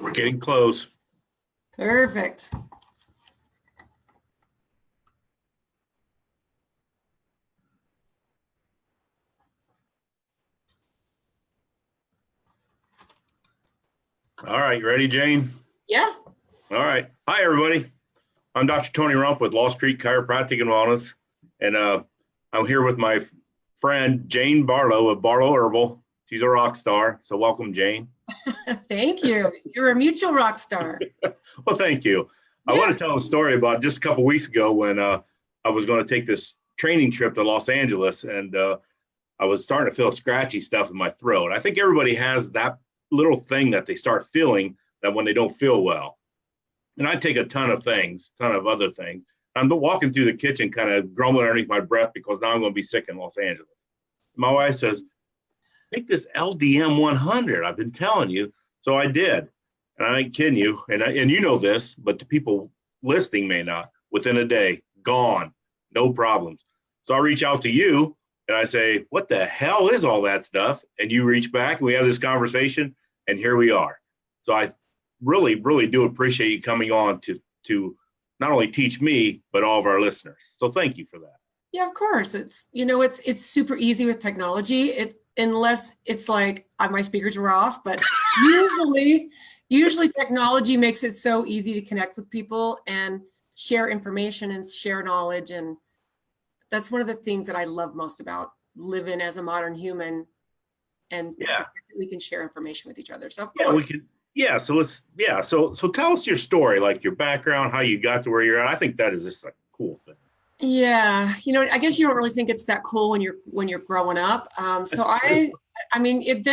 We're getting close. Perfect. All right, you ready, Jane? Yeah. All right. Hi, everybody. I'm Dr. Tony Rump with Lost Creek Chiropractic and Wellness, and I'm here with my friend Jane Barlow of Barlow Herbal. She's a rock star, so welcome, Jane. Thank you. You're a mutual rock star. Well, thank you. Yeah. I want to tell a story about just a couple weeks ago when I was going to take this training trip to Los Angeles, and I was starting to feel scratchy stuff in my throat. I think everybody has that little thing that they start feeling that when they don't feel well. And I take a ton of other things. I'm walking through the kitchen kind of grumbling underneath my breath because now I'm going to be sick in Los Angeles. My wife says, take this LDM 100. I've been telling you. So I did. And I ain't kidding you. And you know this, but the people listening may not. Within a day, gone. No problems. So I reach out to you and I say, what the hell is all that stuff? And you reach back and we have this conversation and here we are. So I really, really do appreciate you coming on to not only teach me, but all of our listeners. So thank you for that. Yeah, of course. It's super easy with technology. Unless it's like my speakers were off, but usually technology makes it so easy to connect with people and share information and share knowledge. And that's one of the things that I love most about living as a modern human. And we can share information with each other. So of course. So tell us your story, like your background, how you got to where you're at. I think that is just a cool thing. Yeah, I guess you don't really think it's that cool when you're growing up. Then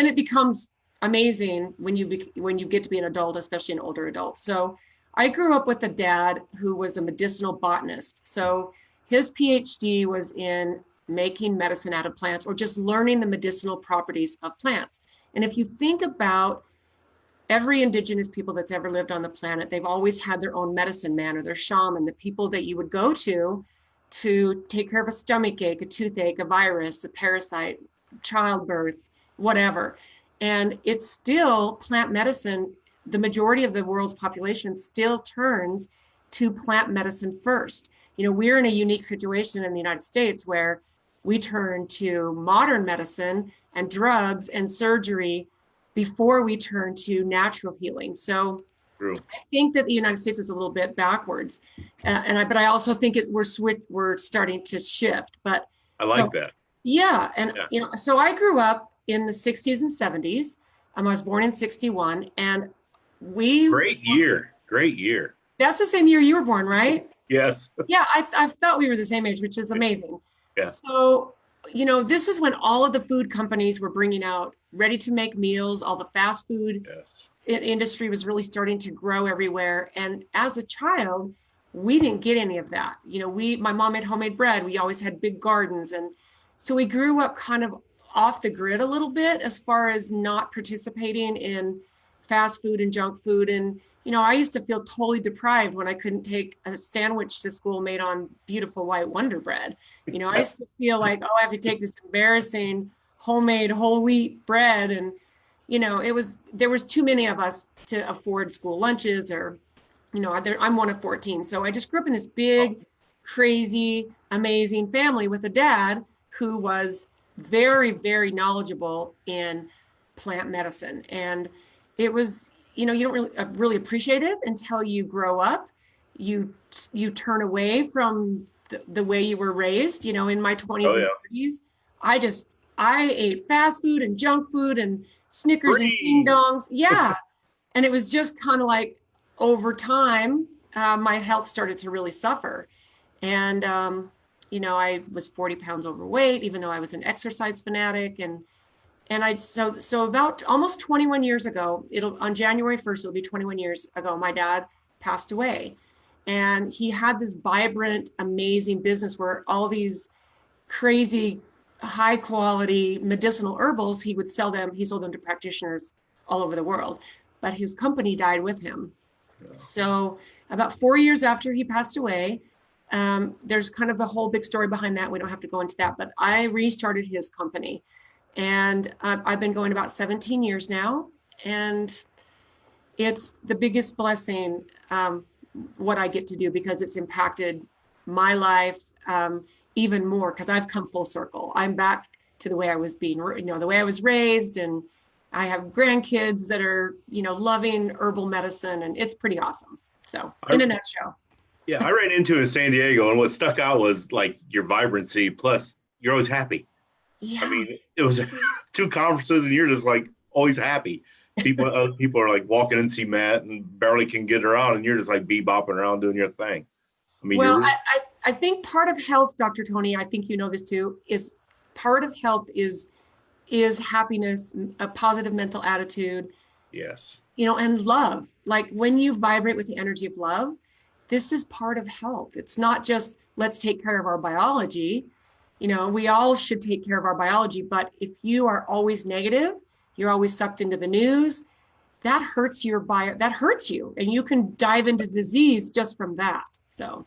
it becomes amazing when you get to be an adult, especially an older adult. So I grew up with a dad who was a medicinal botanist. So his PhD was in making medicine out of plants or just learning the medicinal properties of plants. And if you think about every indigenous people that's ever lived on the planet, they've always had their own medicine man or their shaman, the people that you would go to take care of a stomach ache, a toothache, a virus, a parasite, childbirth, whatever. And it's still plant medicine. The majority of the world's population still turns to plant medicine first. We're in a unique situation in the United States where we turn to modern medicine and drugs and surgery before we turn to natural healing. So true. I think that the United States is a little bit backwards, but I also think we're starting to shift. But I like that. Yeah, and so I grew up in the 60s and 70s. I was born in 61, and Great year. That's the same year you were born, right? Yes. Yeah, I thought we were the same age, which is amazing. Yeah. So this is when all of the food companies were bringing out ready-to-make meals. All the fast food industry was really starting to grow everywhere. And as a child, we didn't get any of that. My mom made homemade bread. We always had big gardens. And so we grew up kind of off the grid a little bit as far as not participating in fast food and junk food. And, I used to feel totally deprived when I couldn't take a sandwich to school made on beautiful white Wonder Bread. I used to feel like, I have to take this embarrassing homemade whole wheat bread. And, there was too many of us to afford school lunches or, I'm one of 14. So I just grew up in this big, crazy, amazing family with a dad who was very, very knowledgeable in plant medicine. And it was, you don't really appreciate it until you grow up. You turn away from the way you were raised. In my 20s and 30s, I ate fast food and junk food and Snickers and ding dongs. Yeah. And it was just kind of like over time, my health started to really suffer. And, I was 40 pounds overweight, even though I was an exercise fanatic. So about almost 21 years ago, on January 1st, it'll be 21 years ago, my dad passed away. And he had this vibrant, amazing business where all these crazy, high quality medicinal herbals, he would sell them. He sold them to practitioners all over the world, but his company died with him. Yeah. So about 4 years after he passed away, there's kind of a whole big story behind that. We don't have to go into that, but I restarted his company. And I've been going about 17 years now. And it's the biggest blessing, what I get to do, because it's impacted my life even more, because I've come full circle. I'm back to the way I was being, the way I was raised, and I have grandkids that are, loving herbal medicine, and it's pretty awesome. So in a nutshell. Yeah, I ran into it in San Diego, and what stuck out was like your vibrancy, plus you're always happy. Yeah. I mean, it was 2 conferences and you're just like always happy. Other people are like walking in cement and barely can get around, and you're just like bebopping around doing your thing. I mean, well, I think part of health, Dr. Tony, I think you know this too, is part of health is happiness, a positive mental attitude. Yes. And love. Like when you vibrate with the energy of love, this is part of health. It's not just let's take care of our biology. We all should take care of our biology, but if you are always negative, you're always sucked into the news, that hurts that hurts you, and you can dive into disease just from that. So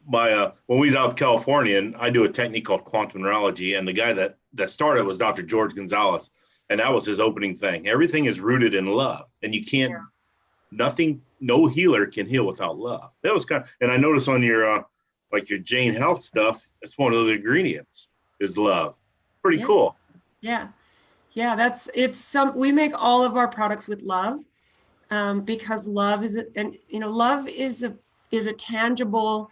my when we was out in California, and I do a technique called quantum neurology, and the guy that started was Dr. George Gonzalez, and that was his opening thing. Everything is rooted in love, and you can't, no healer can heal without love. That was and I noticed on your like your Jane Health stuff, it's one of the ingredients is love. Pretty cool. Yeah. We make all of our products with love, because love is love is a tangible,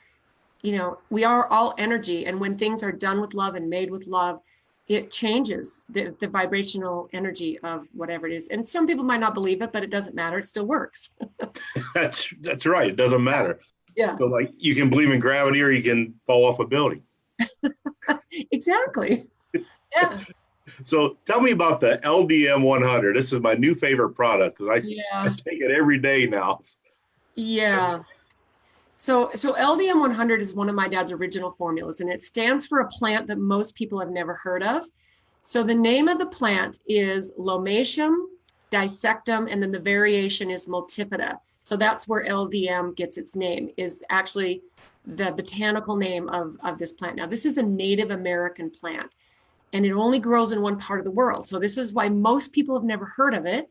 we are all energy. And when things are done with love and made with love, it changes the vibrational energy of whatever it is. And some people might not believe it, but it doesn't matter. It still works. That's right. It doesn't matter. Yeah. So like you can believe in gravity or you can fall off a building. Exactly. Yeah. So tell me about the LDM 100. This is my new favorite product because I take it every day now. Yeah. So LDM 100 is one of my dad's original formulas, and it stands for a plant that most people have never heard of. So the name of the plant is Lomatium dissectum, and then the variation is multipida. So that's where LDM gets its name, is actually the botanical name of this plant. Now, this is a Native American plant, and it only grows in one part of the world. So this is why most people have never heard of it.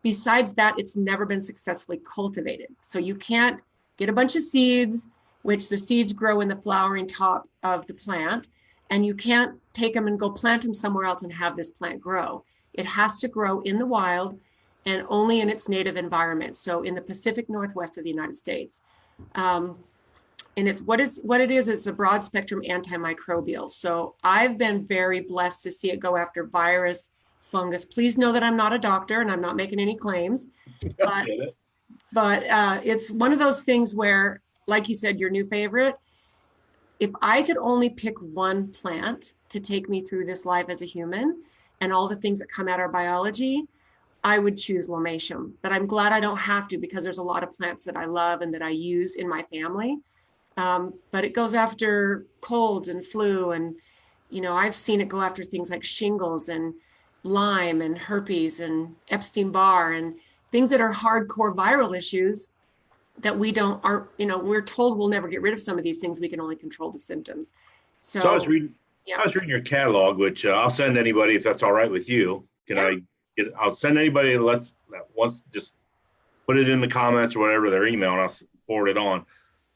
Besides that, it's never been successfully cultivated. So you can't get a bunch of seeds, which the seeds grow in the flowering top of the plant, and you can't take them and go plant them somewhere else and have this plant grow. It has to grow in the wild and only in its native environment. So in the Pacific Northwest of the United States. And it's what it is, it's a broad spectrum antimicrobial. So I've been very blessed to see it go after virus, fungus. Please know that I'm not a doctor and I'm not making any claims, but it's one of those things where, like you said, your new favorite, if I could only pick one plant to take me through this life as a human and all the things that come out of our biology, I would choose Lomatium. But I'm glad I don't have to, because there's a lot of plants that I love and that I use in my family. But it goes after colds and flu. And, I've seen it go after things like shingles and Lyme and herpes and Epstein-Barr and things that are hardcore viral issues that we're told we'll never get rid of some of these things. We can only control the symptoms. So I was reading your catalog, which I'll send anybody if that's all right with you. I'll send anybody that wants, just put it in the comments or whatever, their email, and I'll forward it on.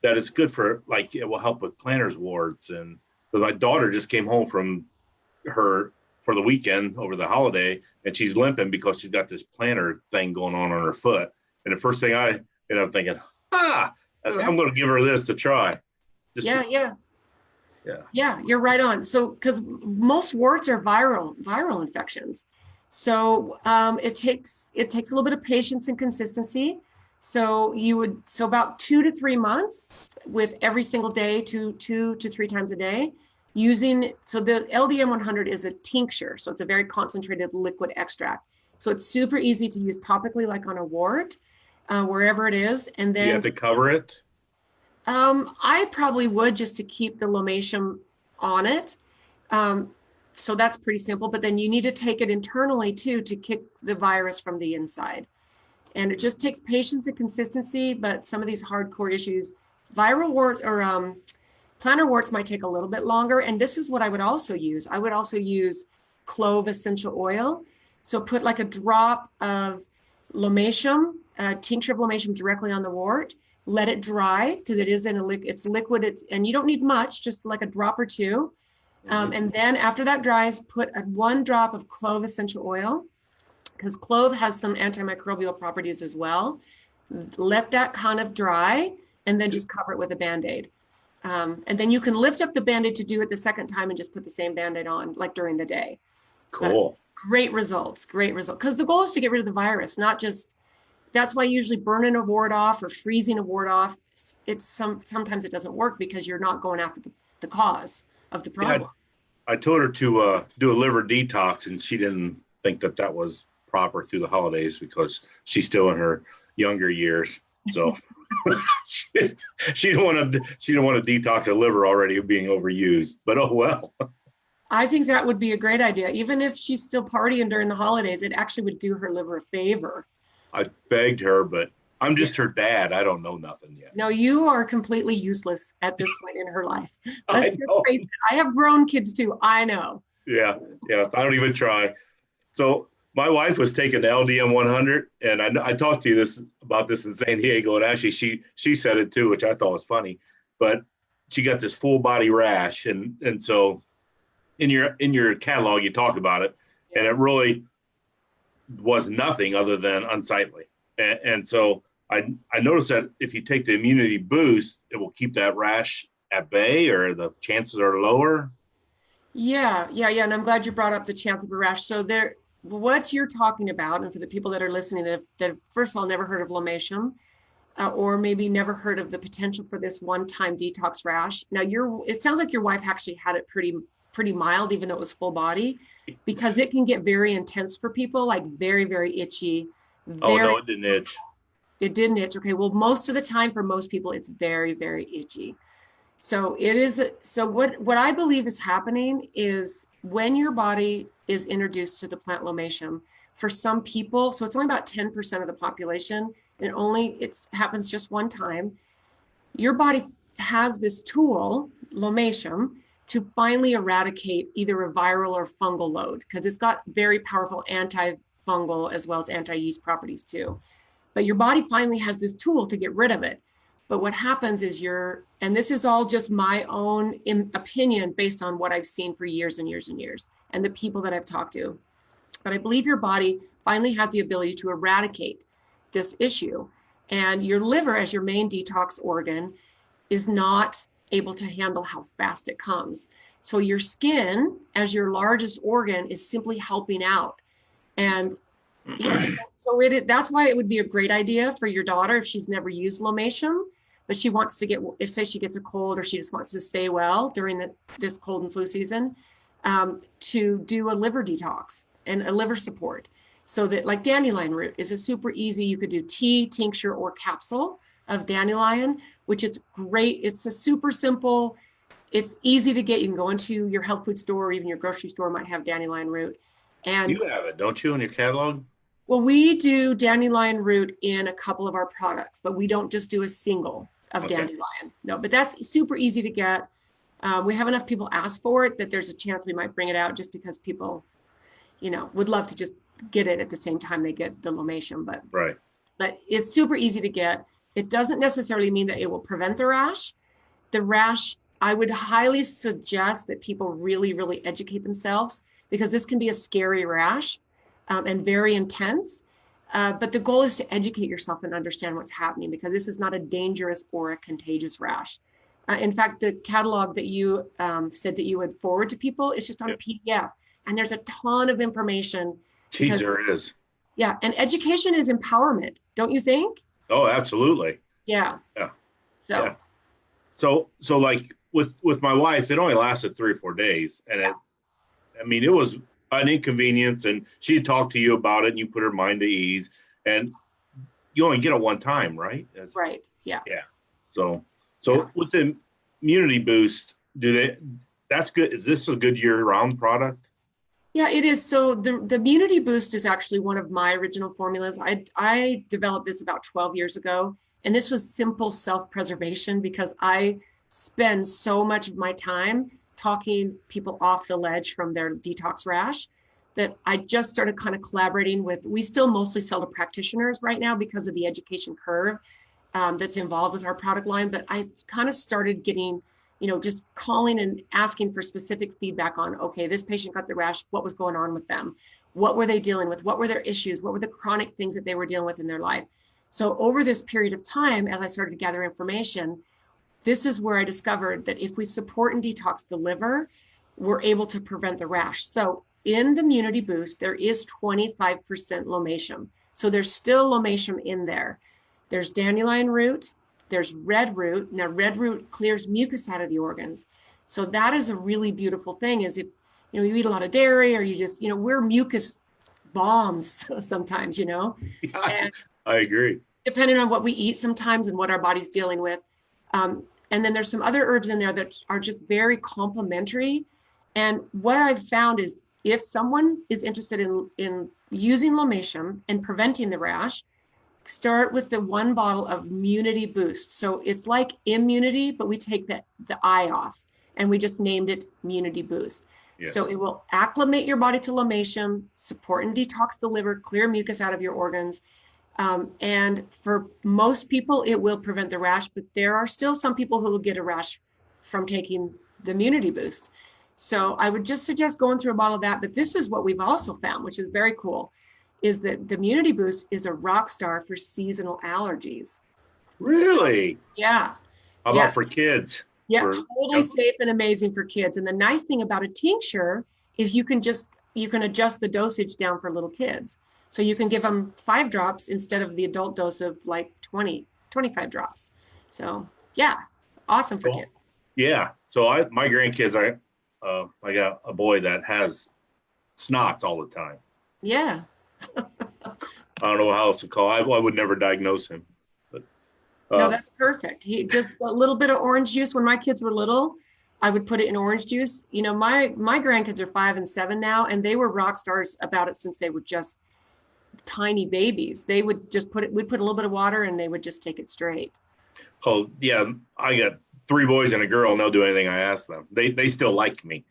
That it's good for, like, it will help with plantar's warts. And my daughter just came home from for the weekend over the holiday, and she's limping because she's got this plantar thing going on her foot. And the first thing I'm thinking, I'm going to give her this to try. Yeah, you're right on. So, because most warts are viral infections. So it takes a little bit of patience and consistency. So about 2 to 3 months with every single day, two to 3 times a day, so the LDM 100 is a tincture. So it's a very concentrated liquid extract. So it's super easy to use topically, like on a wart, wherever it is. And then you have to cover it. I probably would, just to keep the Lomatium on it. So that's pretty simple, but then you need to take it internally too, to kick the virus from the inside. And it just takes patience and consistency, but some of these hardcore issues, viral warts or plantar warts, might take a little bit longer. And this is what I would also use. I would also use clove essential oil. So put like a drop of Lomatium, tincture of lomatium directly on the wart. Let it dry because it is it's liquid. And you don't need much, just like a drop or two. And then after that dries, put 1 drop of clove essential oil, because clove has some antimicrobial properties as well. Let that kind of dry, and then just cover it with a Band-Aid. And then you can lift up the Band-Aid to do it the second time and just put the same Band-Aid on, like during the day. Cool. But great results. Because the goal is to get rid of the virus, not just, that's why usually burning a wart off or freezing a wart off, sometimes it doesn't work because you're not going after the cause of the problem. Yeah, I told her to do a liver detox, and she didn't think that was proper through the holidays because she's still in her younger years. So she don't want to detox her liver already being overused. But oh well. I think that would be a great idea. Even if she's still partying during the holidays, it actually would do her liver a favor. I begged her, but I'm just her dad. I don't know nothing yet. No, you are completely useless at this point in her life. Let's just face it. I have grown kids too. I know. Yeah. I don't even try. So my wife was taking the LDM 100, and I talked to you about this in San Diego, and actually she said it too, which I thought was funny. But she got this full body rash, and so in your catalog you talk about it, and it really was nothing other than unsightly. And so I noticed that if you take the immunity boost, it will keep that rash at bay, or the chances are lower. Yeah. And I'm glad you brought up the chance of a rash. So what you're talking about, and for the people that are listening that first of all never heard of lomatium, or maybe never heard of the potential for this one-time detox rash. Now it sounds like your wife actually had it pretty mild, even though it was full body, because it can get very intense for people, like very, very itchy. No, it didn't itch. It didn't itch. Okay. Well, most of the time for most people, it's very, very itchy. So it is. So what I believe is happening is when your body is introduced to the plant lomatium, for some people, so it's only about 10% of the population, and it happens just one time. Your body has this tool, lomatium, to finally eradicate either a viral or fungal load, because it's got very powerful antifungal as well as anti-yeast properties too. But your body finally has this tool to get rid of it. But what happens is and this is all just my own opinion based on what I've seen for years and years and years, and the people that I've talked to. But I believe your body finally has the ability to eradicate this issue. And your liver, as your main detox organ, is not able to handle how fast it comes. So your skin, as your largest organ, is simply helping out. And that's why it would be a great idea for your daughter, if she's never used lomatium, but she wants to say she gets a cold, or she just wants to stay well during this cold and flu season, to do a liver detox and a liver support. So that, like, dandelion root is a super easy, you could do tea, tincture, or capsule of dandelion, which is great. It's a super simple, it's easy to get. You can go into your health food store, or even your grocery store might have dandelion root. And you have it, don't you, in your catalog? Well, we do dandelion root in a couple of our products, but we don't just do a single of dandelion. No, but that's super easy to get. We have enough people ask for it that there's a chance we might bring it out, just because people, would love to just get it at the same time they get the lomatium. But it's super easy to get. It doesn't necessarily mean that it will prevent the rash. The rash, I would highly suggest that people really, really educate themselves, because this can be a scary rash. And very intense. But the goal is to educate yourself and understand what's happening, because this is not a dangerous or a contagious rash. In fact, the catalog that you said that you would forward to people is just on a PDF. And there's a ton of information. Geez, there is. Yeah. And education is empowerment, don't you think? Oh, absolutely. Yeah. So like with my wife, it only lasted 3 or 4 days. And it was an inconvenience, and she had talked to you about it, and you put her mind at ease, and you only get it one time, right? Right. Yeah. So with the immunity boost, that's good. Is this a good year-round product? Yeah, it is. So the immunity boost is actually one of my original formulas. I developed this about 12 years ago, and this was simple self-preservation, because I spend so much of my time talking people off the ledge from their detox rash, that I just started kind of collaborating with. We still mostly sell to practitioners right now because of the education curve that's involved with our product line. But I kind of started getting, just calling and asking for specific feedback on, okay, this patient got the rash. What was going on with them? What were they dealing with? What were their issues? What were the chronic things that they were dealing with in their life? So over this period of time, as I started to gather information, this is where I discovered that if we support and detox the liver, we're able to prevent the rash. So in the Immunity Boost, there is 25% lomatium. So there's still lomatium in there. There's dandelion root, there's red root. Now, red root clears mucus out of the organs. So that is a really beautiful thing, is if you eat a lot of dairy, or you just, we're mucus bombs sometimes, Yeah, and I agree. Depending on what we eat sometimes and what our body's dealing with. And then there's some other herbs in there that are just very complementary. And what I've found is if someone is interested in using lomatium and preventing the rash, start with the 1 bottle of Immunity Boost. So it's like immunity, but we take the I off, and we just named it Immunity Boost. Yes. So it will acclimate your body to lomatium, support and detox the liver, clear mucus out of your organs. And for most people, it will prevent the rash, but there are still some people who will get a rash from taking the Immunity Boost. So I would just suggest going through a bottle of that. But this is what we've also found, which is very cool, is that the Immunity Boost is a rock star for seasonal allergies. Really? Yeah. How about for kids? Yeah, totally safe and amazing for kids. And the nice thing about a tincture is you can adjust the dosage down for little kids. So you can give them 5 drops instead of the adult dose of like 25 drops. So yeah, awesome for kids. Yeah. So my grandkids, I got a boy that has snots all the time. Yeah. I don't know how else to call it. I would never diagnose him. But no, that's perfect. He just a little bit of orange juice. When my kids were little, I would put it in orange juice. My grandkids are 5 and 7 now, and they were rock stars about it since they were just tiny babies. They would just we'd put a little bit of water and they would just take it straight. Oh yeah. I got 3 boys and a girl, and they'll do anything I ask them. They still like me.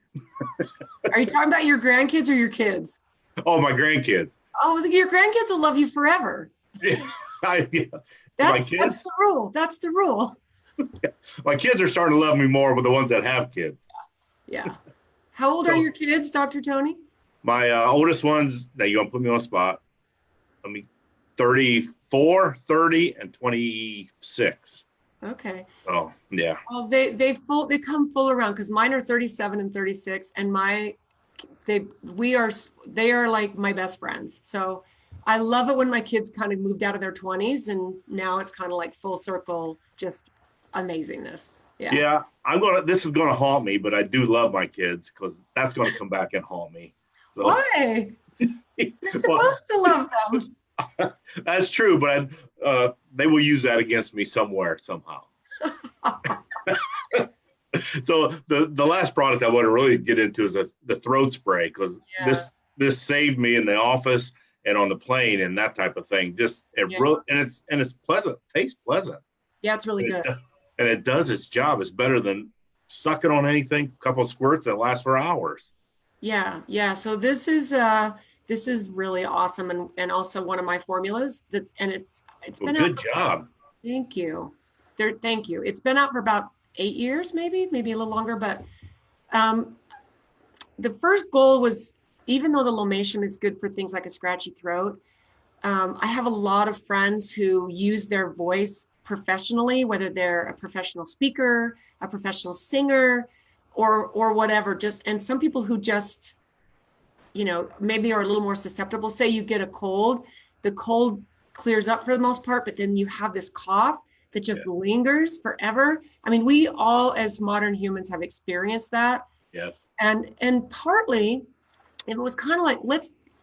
Are you talking about your grandkids or your kids? Oh, my grandkids. Oh, your grandkids will love you forever. Yeah. That's the rule. That's the rule. My kids are starting to love me more with the ones that have kids. Yeah. How old are your kids, Dr. Tony? My oldest ones, now you're going to put me on the spot. 34, 30, and 26. Okay. Oh, yeah. Well, they come full around, because mine are 37 and 36, and they are like my best friends. So I love it when my kids kind of moved out of their 20s, and now it's kind of like full circle, just amazingness. Yeah. Yeah. This is going to haunt me, but I do love my kids, because that's going to come back and haunt me. So. Why? You're supposed to love them. That's true, but they will use that against me somewhere, somehow. So the last product I want to really get into is the throat spray, because this saved me in the office and on the plane and that type of thing. It's pleasant, tastes pleasant. Yeah, it's really good. And it does its job. It's better than sucking on anything. A couple of squirts that last for hours. Yeah. So this is really awesome, and also one of my formulas. It's been good job. Thank you. Thank you. It's been out for about 8 years, maybe a little longer. But the first goal was, even though the lomatium is good for things like a scratchy throat, I have a lot of friends who use their voice professionally, whether they're a professional speaker, a professional singer, or whatever. And some people who just, maybe are a little more susceptible. Say you get a cold, the cold clears up for the most part, but then you have this cough that just lingers forever. I mean, we all as modern humans have experienced that. Yes. And partly it was kind of like,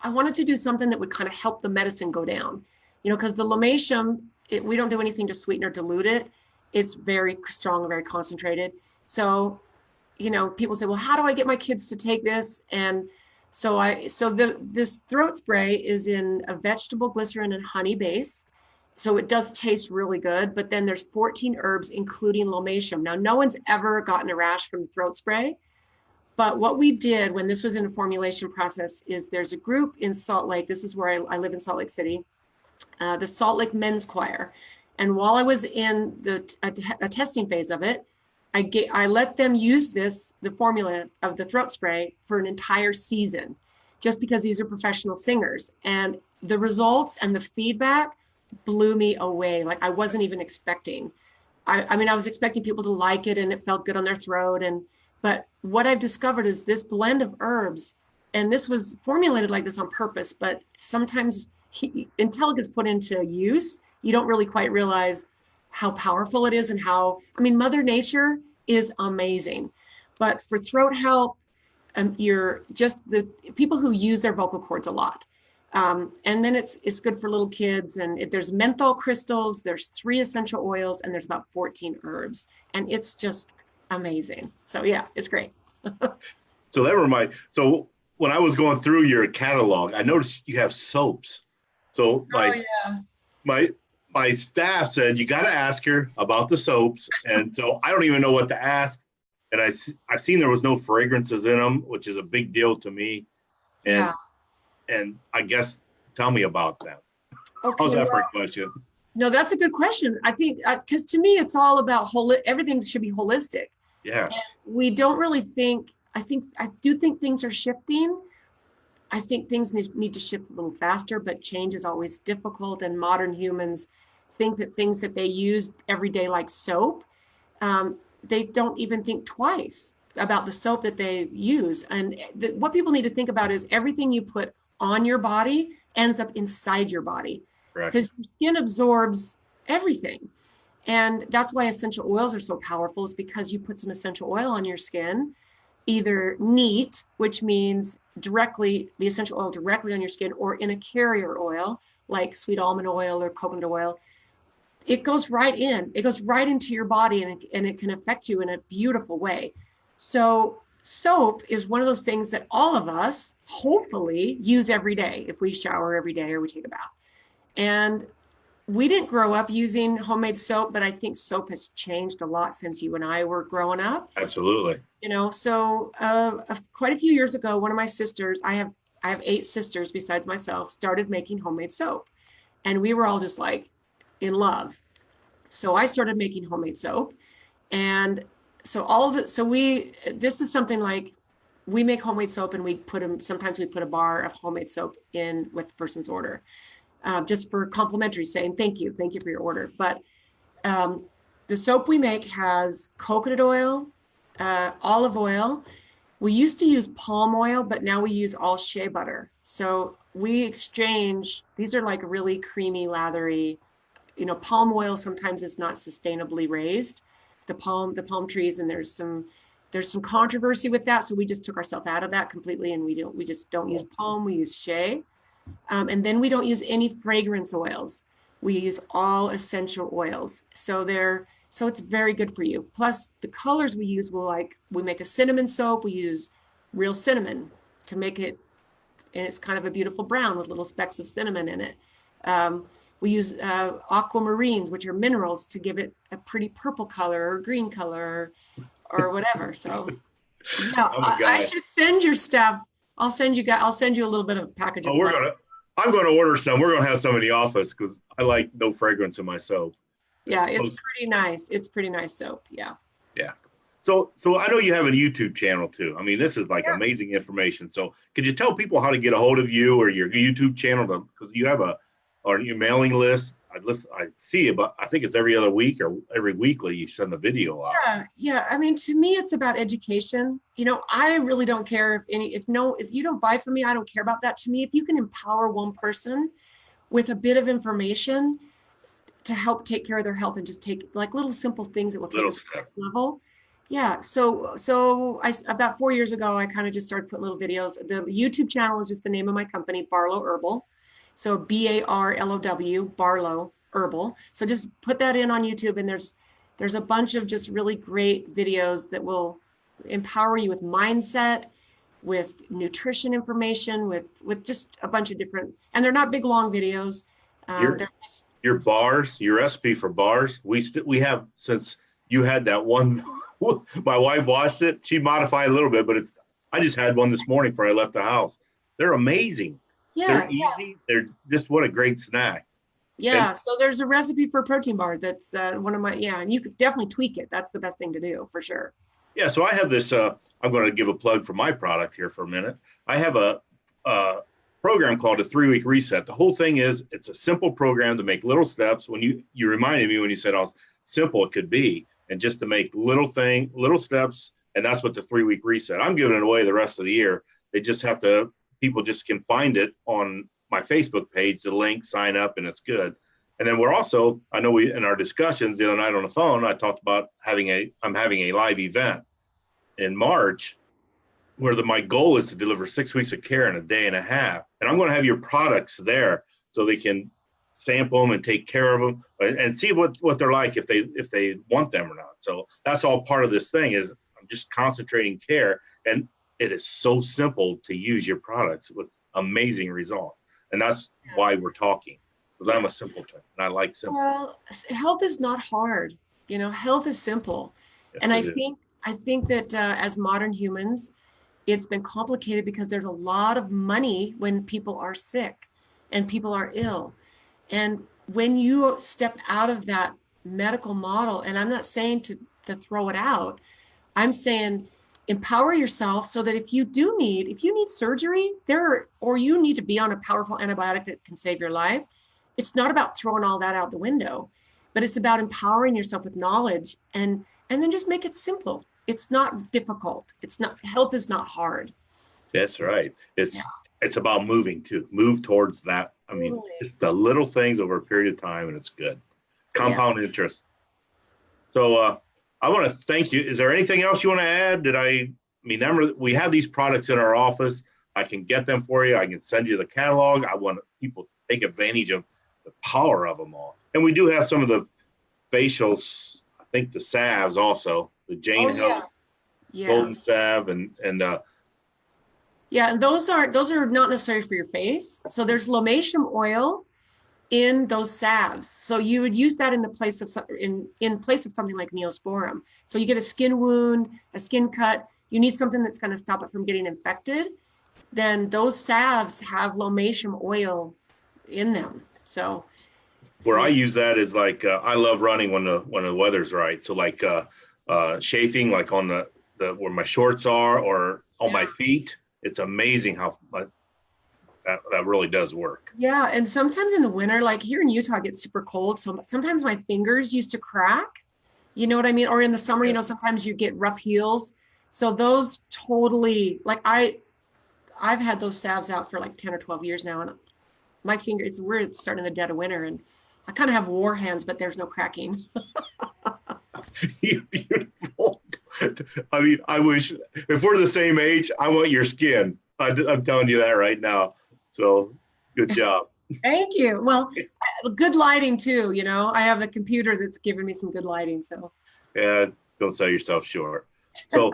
I wanted to do something that would kind of help the medicine go down, because the lomatium, we don't do anything to sweeten or dilute it. It's very strong and very concentrated. So, people say, well, how do I get my kids to take this? And this throat spray is in a vegetable glycerin and honey base. So it does taste really good, but then there's 14 herbs, including lomatium. Now, no one's ever gotten a rash from the throat spray, But what we did when this was in a formulation process is there's a group in Salt Lake. This is where I live in Salt Lake City, the Salt Lake Men's Choir. And while I was in a testing phase of it, I let them use the formula of the throat spray for an entire season, just because these are professional singers. And the results and the feedback blew me away. Like I wasn't even expecting. I mean, I was expecting people to like it and it felt good on their throat. But what I've discovered is this blend of herbs, and this was formulated like this on purpose, but sometimes until it gets put into use, you don't really quite realize how powerful it is and Mother Nature is amazing. But for throat health, you're just the people who use their vocal cords a lot. And then it's good for little kids. And there's menthol crystals, there's 3 essential oils, and there's about 14 herbs. And it's just amazing. So yeah, it's great. So when I was going through your catalog, I noticed you have soaps. So my staff said, you got to ask her about the soaps. And so I don't even know what to ask. And I seen there was no fragrances in them, which is a big deal to me. And I guess, tell me about that. Okay, how's that for a question? No, that's a good question. I think, because to me, it's all about everything should be holistic. Yes. And we don't really think, I do think things are shifting. I think things need to shift a little faster, but change is always difficult. And modern humans think that things that they use every day, like soap, they don't even think twice about the soap that they use. And what people need to think about is everything you put on your body ends up inside your body, because your skin absorbs everything. And that's why essential oils are so powerful, is because you put some essential oil on your skin, either neat, which means the essential oil directly on your skin, or in a carrier oil like sweet almond oil or coconut oil. It goes right in. It goes right into your body, and it can affect you in a beautiful way. So soap is one of those things that all of us hopefully use every day if we shower every day or we take a bath. And we didn't grow up using homemade soap, but I think soap has changed a lot since you and I were growing up. Absolutely. So quite a few years ago, one of my sisters, I have 8 sisters besides myself, started making homemade soap. And we were all just like in love. So I started making homemade soap. And so this is something like, we make homemade soap and sometimes we put a bar of homemade soap in with the person's order. Just for complimentary, saying thank you for your order. But the soap we make has coconut oil, olive oil. We used to use palm oil, but now we use all shea butter. So we exchange, these are like really creamy, lathery, palm oil sometimes is not sustainably raised, the palm trees, and there's some controversy with that. So we just took ourselves out of that completely, and we just don't use palm, we use shea. And then we don't use any fragrance oils. We use all essential oils. So it's very good for you. Plus the colors we use we make a cinnamon soap. We use real cinnamon to make it, and it's kind of a beautiful brown with little specks of cinnamon in it. We use aquamarines, which are minerals, to give it a pretty purple color or green color or whatever. So yeah, I should send your stuff. I'll send you a little bit of a package. I'm going to order some. We're going to have some in the office because I like no fragrance in my soap. Yeah, it's pretty nice. It's pretty nice soap. Yeah. Yeah. So I know you have a YouTube channel too. I mean, this is like amazing information. So could you tell people how to get a hold of you or your YouTube channel? Because you have your mailing list. I see it, but I think it's every other week or every weekly you send the video out. Yeah. I mean, to me, it's about education. I really don't care if you don't buy from me, I don't care about that. To me, if you can empower one person with a bit of information to help take care of their health and just take like little simple things that will take it to the next level. Yeah. So about 4 years ago, I kind of just started putting little videos. The YouTube channel is just the name of my company, Barlow Herbal. So BARLOW, Barlow Herbal. So just put that in on YouTube, and there's a bunch of just really great videos that will empower you with mindset, with nutrition information, with just a bunch of different, and they're not big long videos. Your bars, your recipe for bars, we have, since you had that one, my wife watched it. She modified a little bit, but I just had one this morning before I left the house. They're amazing. Yeah. They're easy. They're just what a great snack. Yeah. So there's a recipe for a protein bar. That's one of my, and you could definitely tweak it. That's the best thing to do for sure. Yeah. So I have this, I'm going to give a plug for my product here for a minute. I have a program called a 3-week reset. The whole thing is it's a simple program to make little steps. When you reminded me when you said how simple it could be, and just to make little steps. And that's what the 3-week reset. I'm giving it away the rest of the year. They just have to, people just can find it on my Facebook page, the link, sign up, and it's good. And then we're also, I know in our discussions the other night on the phone, I talked about I'm having a live event in March where my goal is to deliver 6 weeks of care in a day and a half. And I'm going to have your products there so they can sample them and take care of them and see what they're like if they want them or not. So that's all part of this thing is I'm just concentrating care, and it is so simple to use your products with amazing results. And that's why we're talking, because I'm a simpleton and I like simple. Well, health is not hard. Health is simple. Yes, and I think that as modern humans, it's been complicated because there's a lot of money when people are sick and people are ill. And when you step out of that medical model, and I'm not saying to throw it out, I'm saying empower yourself so that if you need surgery or you need to be on a powerful antibiotic that can save your life, it's not about throwing all that out the window, but it's about empowering yourself with knowledge and then just make it simple. It's not difficult. Health is not hard. That's right. It's about moving too. Move towards that. I mean, totally. It's the little things over a period of time, and it's good. Compound interest. So I want to thank you. Is there anything else you want to add? Remember, we have these products in our office. I can get them for you. I can send you the catalog. I want people to take advantage of the power of them all. And we do have some of the facials, I think the salves also, the Jane Health Golden Salve and and those are not necessary for your face. So there's lomatium oil in those salves. So you would use that in place of something like Neosporin. So you get a skin wound, a skin cut, you need something that's going to stop it from getting infected. Then those salves have lomatium oil in them. So I use that is like I love running when the weather's right. So like chafing, like on the where my shorts are or on my feet. It's amazing how much that really does work. Yeah, and sometimes in the winter, like here in Utah, it gets super cold. So sometimes my fingers used to crack. You know what I mean? Or in the summer, sometimes you get rough heels. So those totally, like I've had those salves out for like 10 or 12 years now, and my finger, we're starting in the dead of winter, and I kind of have war hands, but there's no cracking. You're beautiful. I mean, I wish if we're the same age, I want your skin. I'm telling you that right now. So good job. Thank you. Well, good lighting too. I have a computer that's giving me some good lighting. So yeah, don't sell yourself short. So,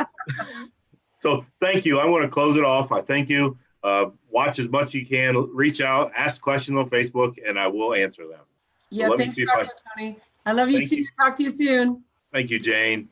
so thank you. I want to close it off. I thank you. Watch as much as you can. Reach out, ask questions on Facebook, and I will answer them. Yeah, thanks, Dr. Tony. I love you too. Talk to you soon. Thank you, Jane.